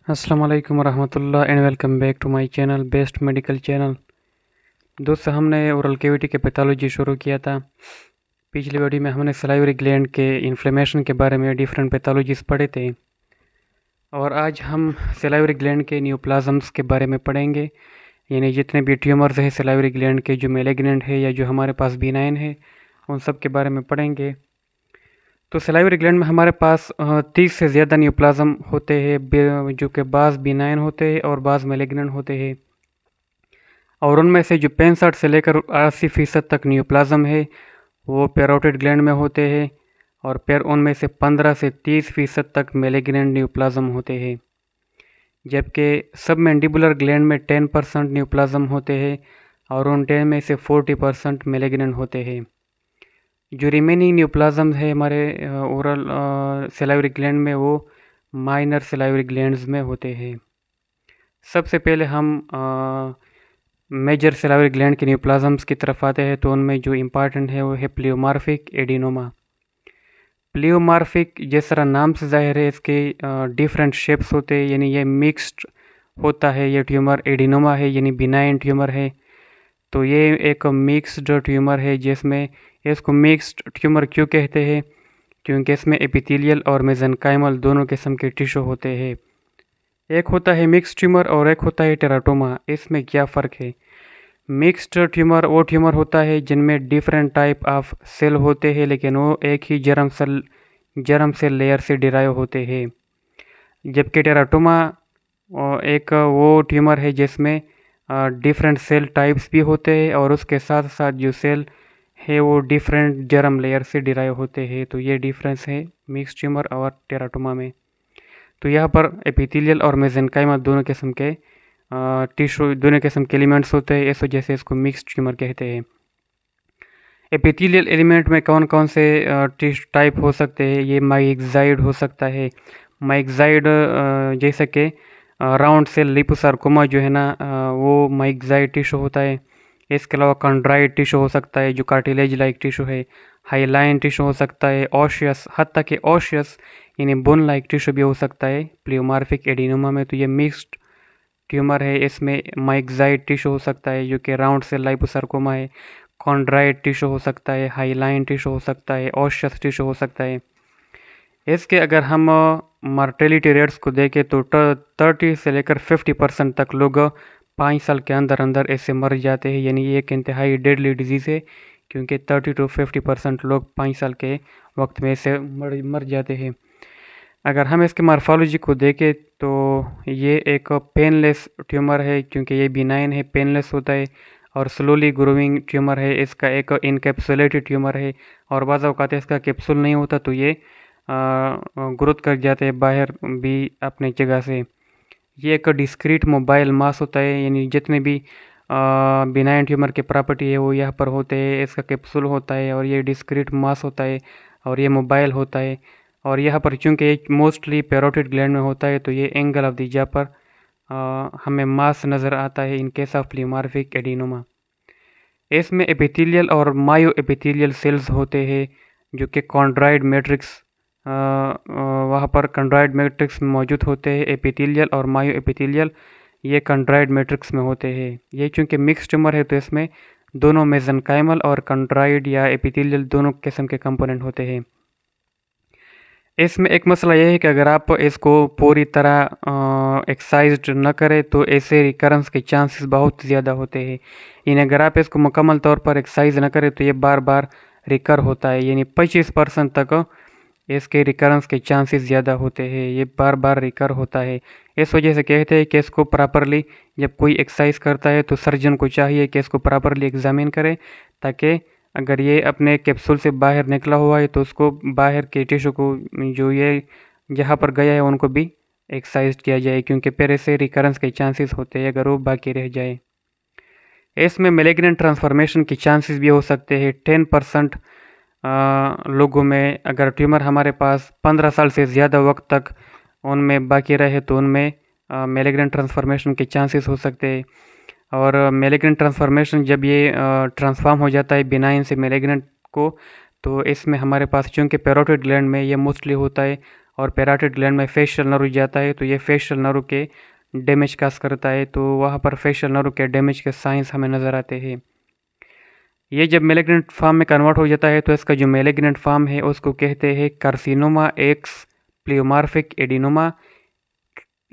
अस्सलाम वालेकुम रहमतुल्लाह and welcome back to my channel best medical channel. दोस्तों, हमने ओरल कैविटी के पैथोलॉजी शुरू किया था। पिछली वीडियो में हमने सलाइवरी ग्लैंड के इन्फ्लेमेशन के बारे में डिफरेंट पैथोलॉजीज पढ़े थे और आज हम सलाइवरी ग्लैंड के न्यूप्लाज्म्स के बारे में पढ़ेंगे। यानी जितने भी ट्यूमर्स हैं सलाइवरी ग्लैंड के, जो मेलिग्नेंट है या जो हमारे पास बिनाइन है, उन सब के बारे में पढ़ेंगे। तो सलाइवरी ग्लैंड में हमारे पास 30 से ज़्यादा न्यूप्लाज्म होते हैं, जो कि बाज़ बिनाइन होते हैं और बाज़ मेलिग्नेंट होते हैं। और उनमें से जो 65 से लेकर 80% तक न्यूप्लाज्म है वो पैरोटिड ग्लैंड में होते हैं और फिर उनमें से 15 से 30% तक मेलिग्नेंट न्यूप्लाज्म होते हैं। जबकि सबमैंडिबुलर ग्लैंड में 10% न्यूप्लाज्म होते हैं और उन 10 में से 40% मेलिग्नेंट होते हैं। जो रिमेनिंग न्यूप्लाज्म है हमारे ओरल सलाइवरी ग्लैंड में, वो माइनर सलाइवरी ग्लैंड्स में होते हैं। सबसे पहले हम मेजर सलाइवरी ग्लैंड के न्यूप्लाज्म्स की तरफ आते हैं। तो उनमें जो इम्पॉर्टेंट है वो है प्लियोमार्फिक एडिनोमा। प्लियोमार्फिक जिस तरह नाम से जाहिर है, इसके डिफरेंट शेप्स होते हैं, यानी ये मिक्स्ड होता है। ये ट्यूमर एडिनोमा है यानी बिनाइन ट्यूमर है। तो ये एक मिक्स्ड ट्यूमर है, जिसमें इसको मिक्स्ड ट्यूमर क्यों कहते हैं? क्योंकि इसमें एपिथेलियल और मेसेनकाइमल दोनों किस्म के टिश्यू होते हैं। एक होता है मिक्स्ड ट्यूमर और एक होता है टेराटोमा। इसमें क्या फ़र्क है? मिक्स्ड ट्यूमर वो ट्यूमर होता है जिनमें डिफरेंट टाइप ऑफ सेल होते हैं, लेकिन वो एक ही जर्म सेल लेयर से डिराइव होते हैं। जबकि टेराटोमा एक वो ट्यूमर है जिसमें डिफरेंट सेल टाइप्स भी होते हैं और उसके साथ साथ जो सेल है वो डिफरेंट जर्म लेयर से डिराइव होते हैं। तो ये डिफरेंस है मिक्स्ड ट्यूमर और टेराटोमा में। तो यहाँ पर एपिथेलियल और मेसेनकाइमा दोनों किस्म के टिश्यू, दोनों किस्म के एलिमेंट्स होते हैं, इस वजह से इसको मिक्स्ड ट्यूमर कहते हैं। एपिथेलियल एलिमेंट में कौन कौन से टिश्यू टाइप हो सकते हैं? ये माइक्साइड हो सकता है। माइक्साइड जैसे कि राउंड सेल लिपोसार्कोमा जो है ना, वो माइक्साइड टिश्यू होता है। इसके अलावा कंड्राइड टिश्यू हो सकता है जो कार्टिलेज लाइक टिश्यू है। हाईलाइन टिश्यू हो सकता है। ऑशियस, हत्ता कि ऑशियस यानी बोन लाइक टिश्यू भी हो सकता है प्लियोमार्फिक एडिनोमा में। तो ये मिक्स्ड ट्यूमर है, इसमें माइक्साइड टिश्यू हो सकता है जो कि राउंड सेल लाइपोसार्कोमा है। कॉन्ड्राइड टिश्यू हो सकता है, हाईलाइन टिश्यू हो सकता है, ऑशियस टिश्यू हो सकता है। इसके अगर हम मॉर्टेलिटी रेट्स को देखें तो 30 से लेकर 50% तक लोग 5 साल के अंदर अंदर इससे मर जाते हैं। यानी ये एक इंतहाई डेडली डिजीज़ है, क्योंकि 30 to 50% लोग 5 साल के वक्त में इससे मर जाते हैं। अगर हम इसके मार्फोलॉजी को देखें तो ये एक पेनलेस ट्यूमर है, क्योंकि ये बिनाइन है, पेनलेस होता है और स्लोली ग्रोइंग ट्यूमर है। इसका एक इनकैप्सुलेटेड ट्यूमर है और बाज़ औक़ात इसका कैप्सूल नहीं होता, तो ये ग्रोथ कर जाते हैं बाहर भी अपने जगह से। ये एक डिस्क्रीट मोबाइल मास होता है, यानी जितने भी बिनाइन ट्यूमर के प्रॉपर्टी है वो यहाँ पर होते हैं। इसका कैप्सूल होता है और ये डिस्क्रीट मास होता है और ये मोबाइल होता है। और यहाँ पर चूँकि एक मोस्टली पैरोटिड ग्लैंड में होता है, तो ये एंगल ऑफ द जा पर हमें मास नज़र आता है इन केस ऑफ प्लियोमार्फिक एडिनोमा। इसमें एपिथेलियल और मायो एपिथेलियल सेल्स होते हैं जो कि कॉन्ड्राइड मैट्रिक्स, वहाँ पर कंड्राइड मैट्रिक्स में मौजूद होते हैं। एपिथेलियल और मायो एपिथेलियल ये कंड्राइड मैट्रिक्स में होते हैं। ये चूँकि मिक्स ट्यूमर है तो इसमें दोनों मेसेनकाइमल और कंड्राइड या एपिथेलियल दोनों किस्म के कंपोनेंट होते हैं। इसमें एक मसला यह है कि अगर आप इसको पूरी तरह एक्सरसाइज न करें तो ऐसे रिकरेंस के चांसेस बहुत ज़्यादा होते हैं। यानी अगर आप इसको मुकम्मल तौर पर एक्सरसाइज न करें तो ये बार बार रिकर होता है, यानी 25% तक इसके रिकरेंस के चांसेस ज़्यादा होते हैं। ये बार बार रिकर होता है। इस वजह से कहते हैं कि इसको प्रॉपरली जब कोई एक्सरसाइज करता है तो सर्जन को चाहिए कि इसको प्रॉपरली एग्जामिन करे, ताकि अगर ये अपने कैप्सूल से बाहर निकला हुआ है तो उसको बाहर के टिश्यू को जो ये जहाँ पर गया है उनको भी एक्सरसाइज किया जाए, क्योंकि फिर ऐसे रिकरेंस के चांसेस होते हैं अगर वो बाकी रह जाए। इसमें मैलिग्नेंट ट्रांसफॉर्मेशन के चांसेस भी हो सकते हैं। 10% लोगों में अगर ट्यूमर हमारे पास 15 साल से ज़्यादा वक्त तक उनमें बाकी रहे तो उनमें मैलिग्नेंट ट्रांसफॉर्मेशन के चांसेस हो सकते हैं। और मैलिग्नेंट ट्रांसफॉर्मेशन जब ये ट्रांसफॉर्म हो जाता है बिनाइन से मैलिग्नेंट को, तो इसमें हमारे पास चूँकि पैरोटिड ग्लैंड में ये मोस्टली होता है और पैराटाइड ग्लैंड में फेशियल नर्व जाता है, तो ये फेशियल नर्व के डैमेज काज करता है, तो वहाँ पर फेशियल नर्व के डैमेज के साइंस हमें नज़र आते हैं। ये जब मैलिग्नेंट फॉर्म में कन्वर्ट हो जाता है तो इसका जो मैलिग्नेंट फॉर्म है उसको कहते हैं कार्सिनोमा एक्स प्लियोमार्फिक एडिनोमा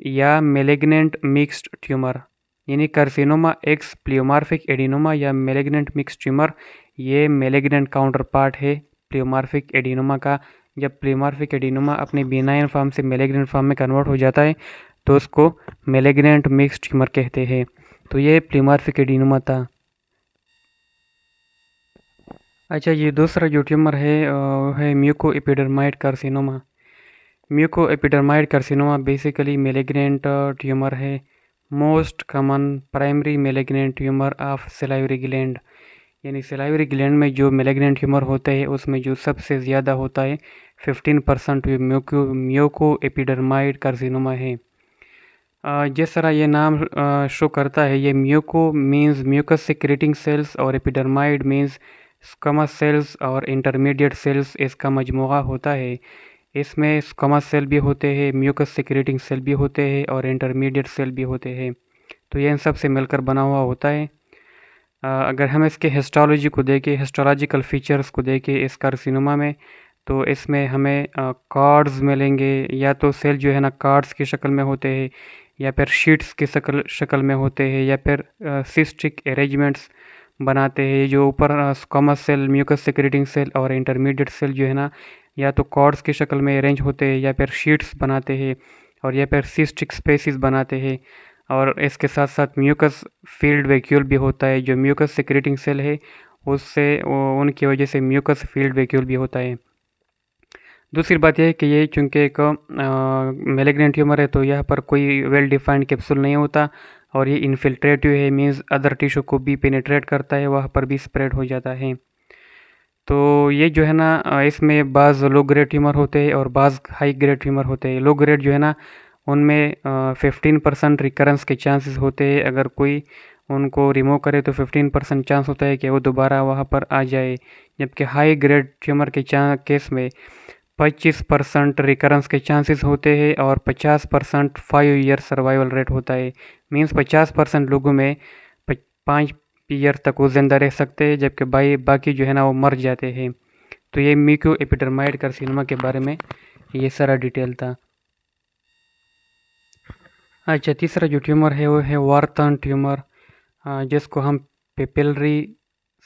या मैलिग्नेंट मिक्स्ड ट्यूमर। यानी कार्सिनोमा एक्स प्लियोमार्फिक एडिनोमा या मैलिग्नेंट मिक्स्ड ट्यूमर, ये मैलिग्नेंट काउंटर पार्ट है प्लियोमार्फिक एडिनोमा का। जब प्लियोमार्फिक एडिनोमा अपने बिनाइन फॉर्म से मैलिग्नेंट फॉर्म में कन्वर्ट हो जाता है तो उसको मैलिग्नेंट मिक्स्ड ट्यूमर कहते हैं। तो ये प्लियोमार्फिक एडिनोमा था। अच्छा, ये दूसरा जो ट्यूमर है है mucoepidermoid carcinoma. Mucoepidermoid carcinoma basically malignant tumour है, most common primary malignant tumour of salivary gland. यानी सलाइवरी ग्लैंड में जो मैलिग्नेंट ट्यूमर होते हैं उसमें जो सबसे ज़्यादा होता है 15% म्यूको एपिडर्माइड कार्सिनोमा है। जिस तरह ये नाम शो करता है, ये muco means mucus secreting cells और एपिडर्माइड मींस स्क्वैमस सेल्स और इंटरमीडिएट सेल्स इसका मजमूआ होता है। इसमें स्क्वैमस सेल भी होते हैं, म्यूकस सिक्रेटिंग सेल भी होते हैं और इंटरमीडिएट सेल भी होते हैं। तो ये इन सब से मिलकर बना हुआ होता है। अगर हम इसके हिस्टोलॉजी को देखें, हिस्टोलॉजिकल फीचर्स को देखें इस कार्सिनोमा में, तो इसमें हमें कार्ड्स मिलेंगे। या तो सेल जो है ना कार्ड्स की शक्ल में होते हैं, या फिर शीट्स की शक्ल में होते हैं, या फिर सिस्टिक अरेंजमेंट्स बनाते हैं। ये जो ऊपर squamous cell, mucus secreting cell और इंटरमीडिएट सेल जो है ना, या तो कॉर्ड्स की शक्ल में अरेंज होते हैं, या फिर शीट्स बनाते हैं, और या फिर सिस्टिक स्पेसिस बनाते हैं। और इसके साथ साथ म्यूकस फील्ड वैक्यूल भी होता है। जो म्यूकस सिक्रेटिंग सेल है उससे उनकी वजह से म्यूकस फील्ड वैक्यूल भी होता है। दूसरी बात यह है कि ये चूँकि एक मैलिग्नेंट ट्यूमर है तो यहाँ पर कोई वेल डिफाइंड कैप्सूल नहीं होता, और ये इन्फिल्ट्रेटिव है, मीन्स अदर टिश्यू को भी पेनिट्रेट करता है, वहाँ पर भी स्प्रेड हो जाता है। तो ये जो है ना इसमें बाज़ लो ग्रेड ट्यूमर होते हैं और बाज़ हाई ग्रेड ट्यूमर होते हैं। लो ग्रेड जो है ना उनमें 15% रिकरेंस के चांसेस होते हैं। अगर कोई उनको रिमूव करे तो 15% चांस होता है कि वो दोबारा वहाँ पर आ जाए। जबकि हाई ग्रेड ट्यूमर के केस में 25% रिकरेंस के चांसेस होते हैं और 50% 5 ईयर सर्वाइवल रेट होता है। मीन्स 50% लोगों में 5 ईयर तक वो ज़िंदा रह सकते हैं, जबकि बाकी जो है ना वो मर जाते हैं। तो ये म्यूको एपिडर्माइड कार्सिनोमा के बारे में ये सारा डिटेल था। अच्छा, तीसरा जो ट्यूमर है वो है वार्थन ट्यूमर, जिसको हम पेपिलरी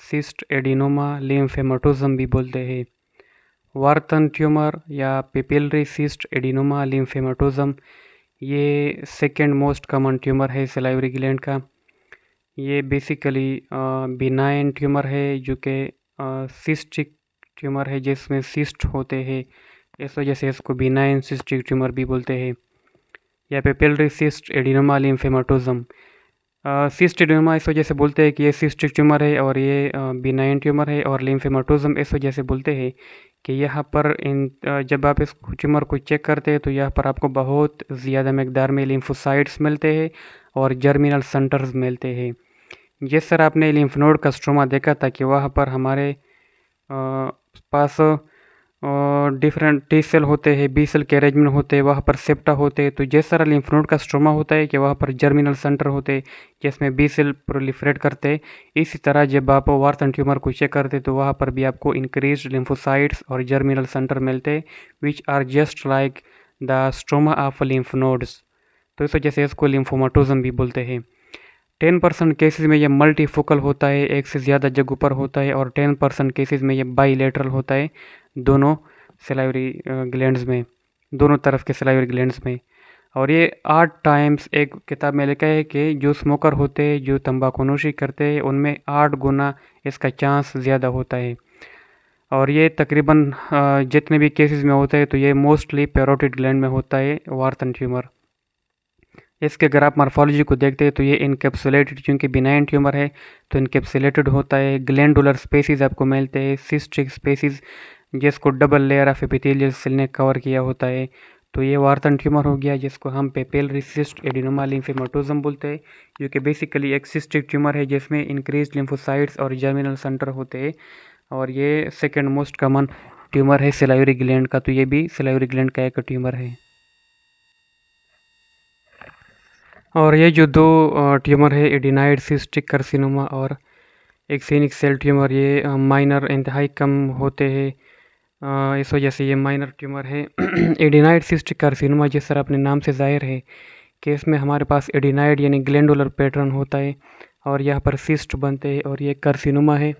सिस्ट एडिनोमा लिम्फेमेटोजम भी बोलते हैं। वार्थन ट्यूमर या पेपिलरी सिस्ट एडिनोमा लिम्फेमेटोजम ये सेकेंड मोस्ट कॉमन ट्यूमर है सलाइवरी ग्लैंड का। ये बेसिकली बिनाइन ट्यूमर है, जो कि सिस्टिक ट्यूमर है जिसमें सिस्ट होते हैं, इस वजह से इसको बिनाइन सिस्टिक ट्यूमर भी बोलते हैं। या papillary cystadenoma lymphomatosum. Cystadenoma इस वजह से बोलते हैं कि ये सिस्टिक ट्यूमर है, और ये बिनाइन ट्यूमर है। और लिम्फेमेटोजम इस वजह से बोलते हैं कि यहाँ पर जब आप इस ट्यूमर को चेक करते हैं तो यहाँ पर आपको बहुत ज़्यादा मकदार में लिम्फोसाइट्स मिलते हैं और जर्मिनल सेंटर्स मिलते हैं। जिस तरह आपने लिम्फ नोड का स्ट्रोमा देखा था कि वहाँ पर हमारे पास डिफरेंट टी सेल होते हैं, बी सेल के अरेंजमेंट होते हैं, वहाँ पर सेप्टा होते हैं। तो जिस तरह लिम्फ नोड का स्ट्रोमा होता है कि वहाँ पर जर्मिनल सेंटर होते हैं जिसमें बी सेल प्रोलिफरेट करते हैं, इसी तरह जब आप वार्थन ट्यूमर को चेक करते हैं तो वहाँ पर भी आपको इंक्रीज लिम्फोसाइट्स और जर्मिनल सेंटर मिलते हैं, which are just like the stroma of lymph nodes. तो इस वजह से इसको लिम्फोमेटोजम भी बोलते हैं। 10% केसेस में ये मल्टीफोकल होता है, एक से ज़्यादा जगहों पर होता है, और 10% केसेस में ये बाईलेटरल होता है, दोनों सलाइवरी ग्लैंड्स में, दोनों तरफ के सलाइवरी ग्लैंड्स में। और ये 8 टाइम्स, एक किताब में लिखा है कि जो स्मोकर होते हैं, जो तंबाकूनोशी करते हैं, उनमें 8 गुना इसका चांस ज़्यादा होता है। और ये तकरीबन जितने भी केसेस में होता है तो ये मोस्टली पैरोटिड ग्लैंड में होता है वार्थन ट्यूमर। इसके अगर आप मार्फोलॉजी को देखते हैं तो ये इनकेप्सुलेटेड, क्योंकि बिनाइन ट्यूमर है तो इनकेप्सुलेटेड होता है। ग्लैंडुलर स्पेसिस आपको मिलते हैं, सिस्टिक स्पेसिस जिसको double layer of epithelial cell ने कवर किया होता है। तो ये वार्थन ट्यूमर हो गया, जिसको हम पेपिलरी सिस्ट एडिनोमा लिम्फेमेटोजम बोलते हैं, जो कि बेसिकली एक सिस्टिक ट्यूमर है जिसमें इंक्रीज लिम्फोसाइट्स और जर्मिनल सेंटर होते हैं। और ये सेकेंड मोस्ट कॉमन ट्यूमर है सिलाइवरी ग्लैंड का, तो ये भी सिलाइवरी ग्लैंड का एक ट्यूमर है। और ये जो दो ट्यूमर है, एडिनाइड सिस्टिक कार्सिनोमा और एक्सिनिक सेल ट्यूमर, ये माइनर इंतहाई कम होते हैं, इस वजह से ये माइनर ट्यूमर है। एडिनाइड सिस्टिक कार्सिनोमा जिस तरह अपने नाम से जाहिर है कि इसमें हमारे पास एडिनाइड यानी ग्लैंडुलर पैटर्न होता है और यहाँ पर सिस्ट बनते हैं और ये कार्सिनोमा है।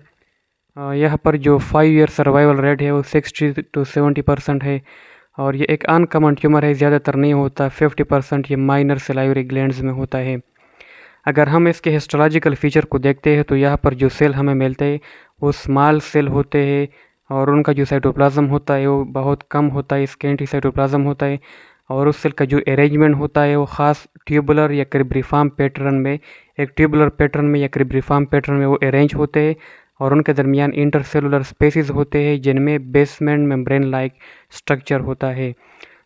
यहाँ पर जो 5 ईयर सर्वाइवल रेट है वो 60 to 70% है और ये एक अनकॉमन ट्यूमर है, ज़्यादातर नहीं होता। 50% ये माइनर सिलाइवरी ग्लैंड्स में होता है। अगर हम इसके हिस्टोलॉजिकल फीचर को देखते हैं तो यहाँ पर जो सेल हमें मिलते हैं वो स्मॉल सेल होते हैं और उनका जो साइटोप्लाज्म होता है वो बहुत कम होता है, स्केंटी साइटोप्लाज्म होता है। और उस सेल का जो अरेंजमेंट होता है वो ख़ास ट्यूबुलर या क्रिब्रिफॉर्म पैटर्न में, एक ट्यूबुलर पैटर्न में या क्रिब्रिफॉर्म पैटर्न में वो अरेंज होते हैं और उनके दरमियान इंटरसेलुलर स्पेसिस होते हैं जिनमें बेसमेंट मेम्ब्रेन लाइक स्ट्रक्चर होता है।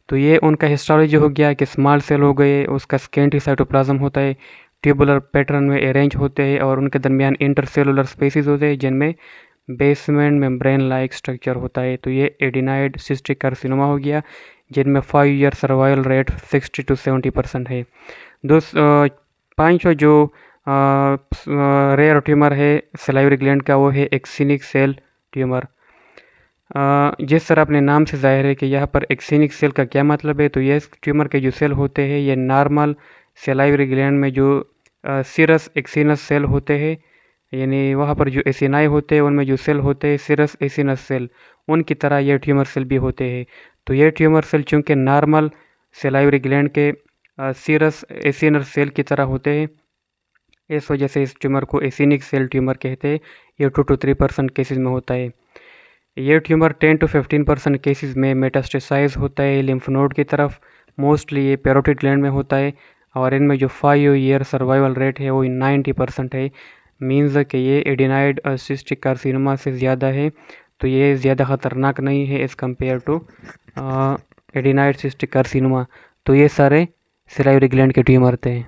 तो ये उनका हिस्टोलॉजी हो गया कि स्मॉल सेल हो गए, उसका स्केंटी साइटोप्लाज्म होता है, ट्यूबुलर पैटर्न में अरेंज होते हैं और उनके दरमियान इंटरसेलुलर स्पेसिस होते हैं जिनमें बेसमेंट मेम्ब्रेन लाइक स्ट्रक्चर होता है। तो ये एडिनाइड सिस्टिक कार्सिनोमा हो गया जिनमें 5 ईयर सर्वाइवल रेट 60 to 70% है। पाँचवा जो रेयर ट्यूमर है सिलाइवरी ग्लैंड का वो है एक्सिनिक सेल ट्यूमर। जिस तरह अपने नाम से जाहिर है कि यहाँ पर एक्सिनिक सेल का क्या मतलब है, तो ये ट्यूमर के जो सेल होते हैं ये नॉर्मल सिलाइवरी ग्लैंड में जो सीरस एक्सिनस सेल होते हैं, यानी वहाँ पर जो एसिनाई होते हैं उनमें जो सेल होते हैं सीरस एसिनस सेल, उनकी तरह ये ट्यूमर सेल भी होते हैं। तो ये ट्यूमर सेल चूँकि नॉर्मल सिलाइवरी ग्लैंड के सीरस एसिनस सेल की तरह होते हैं, इस वजह से इस ट्यूमर को एसिनिक सेल ट्यूमर कहते हैं। ये 2 to 3% केसेस में होता है। ये ट्यूमर 10 to 15% केसेस में मेटास्टेसाइज होता है लिम्फ नोड की तरफ। मोस्टली ये पैरोटिड ग्लैंड में होता है और इनमें जो 5 ईयर सर्वाइवल रेट है वो 90% है। मीन्स कि ये एडिनाइड सिस्टिक कार्सिनोमा से ज़्यादा है, तो ये ज़्यादा ख़तरनाक नहीं है as compare to adenoid cystic carcinoma. तो ये सारे सिलाइवरी ग्लैंड के ट्यूमर थे।